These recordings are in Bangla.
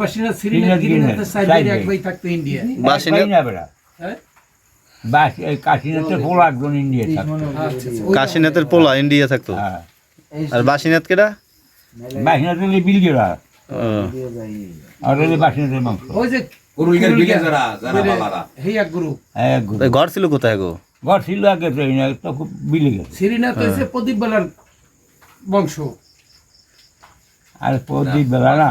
বাসিনা শ্রীনাথ গিরিনাথের সাইডে এক ভাই থাকতো ইন্ডিয়া। কাশীনাথের পোলা একজন ইন্ডিয়া থাকতো। কাশীনাথের পোলা ইন্ডিয়া থাকতো। হ্যাঁ, আর বাসিনাথ কেডা? বাসিনাথ হলে বিলগেরা আর হলে বাসিনাথের মাংস। ওই যে কুরুলগের বিলে যারা বালারা এই এক গ্রুপ। এক গুরু। ঘর ছিল কোথায় গো? ঘর ছিল আগে তো, এই না, তো খুব বিলে গেছে। শ্রীনাথ হয়েছে প্রদীপ বেলার বংশ। আর প্রদীপ বেলা না,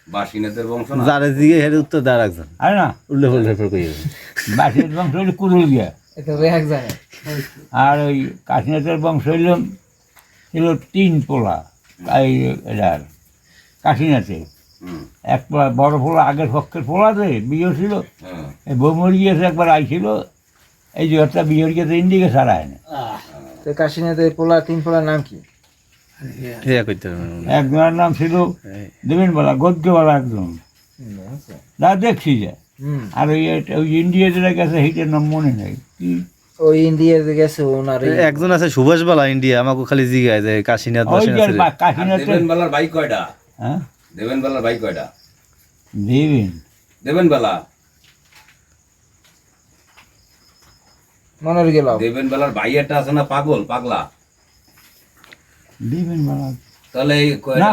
বাসিনাথের বংশ না। যারে জিগে হের উত্তর দা রাখছেন। আর না উল্লে ফুল্লে ফের কই। বাসিনাথ বংশ হইলে কুরুল গিয়া, আর ওই কাশীনাথের বংশ হইল ছিল 3 পোলা। এই এটার কাশীনাথে হুম, এক পোলা বড় পোলা আগের পক্ষের পোলাতে বিয়ে ছিল। হ্যাঁ। এই বউ মরে গিয়েছে, একবার আইছিল, এই যে একটা বিয়ে গিয়েছে ইন্ডিকে ছাড়ায় না। তো কাশীনাথের পোলা 3 পোলার নাম কি? হেয়া কইতে হবে। একজনের নাম ছিল দেবেনবালা, গদ্যবালা একজন, যা দেখছি যে। আর ওই ইন্ডিয়া যেটা গেছে সেইটার নাম মনে নেই কি। ওই ইন্ডিয়াতে গেছে ওনার একজন আছে সুভাষ বালা ইন্ডিয়া, আমাকে খালি জিগায় যে কাশীনাথ ওই যে বাসিনাথ। আর কাশীনাথের, দেবেনবালার ভাই কয়টা? হ্যাঁ দেবেনবালার ভাই কয়টা? দেবেন দেবেনবালা মনের গেল। দেবেনবালার ভাই একটা আছে না, পাগলা। দেবেনবালা তাহলে এই না।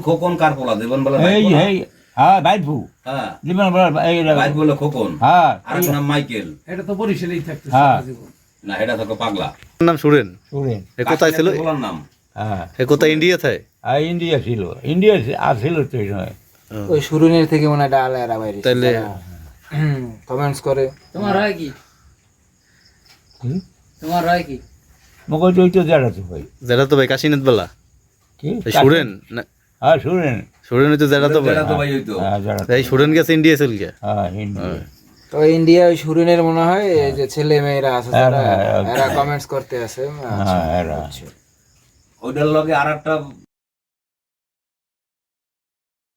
খোকন কার পোলা? দেবেনবালার ভাই এই পোলা? এই হ্যাঁ ভাইপু হ্যাঁ, দেবেনবালা এই ভাই বলে খোকন। হ্যাঁ আর এক নাম মাইকেল। এটা তো বরিশালেই থাকতো হ্যাঁ। সারা জীবন। না, এটা থাকো পাগলা। নাম সুরেন। শুনেন। এ কোথায় ছিল? কাশীনাথের পোলার নাম। হ্যাঁ, এ কোথায় ইন্ডিয়া থাকে? আর ইন্ডিয়া ছিল, ইন্ডিয়া ছিল তো এই সময়। ওই সুরুনের থেকে মনে হয় ডাল এরা বাইরে তাইলে কমেন্টস করে। তোমার হয় কি? তোমার হয় কি? মগজ ওই তো জানাতো ভাই যেটা তো ভাই কাশীনাথ বালা কি সুরেন না? হ্যাঁ শুনেন। সুরেন হইতো যেটা তো ভাই। এটা তো ভাই হইতো। হ্যাঁ জানাতো। এই সুরেন গেছে ইন্ডিয়া চল গিয়া। হ্যাঁ হিন্দি। তো ইন্ডিয়া ওই সুরুনের মনে হয় এই যে ছেলে মেয়েরা আছে যারা হ্যাঁ, এরা কমেন্টস করতে আছে। আচ্ছা, হ্যাঁ এরা আচ্ছা। ওইটার লগে আর একটা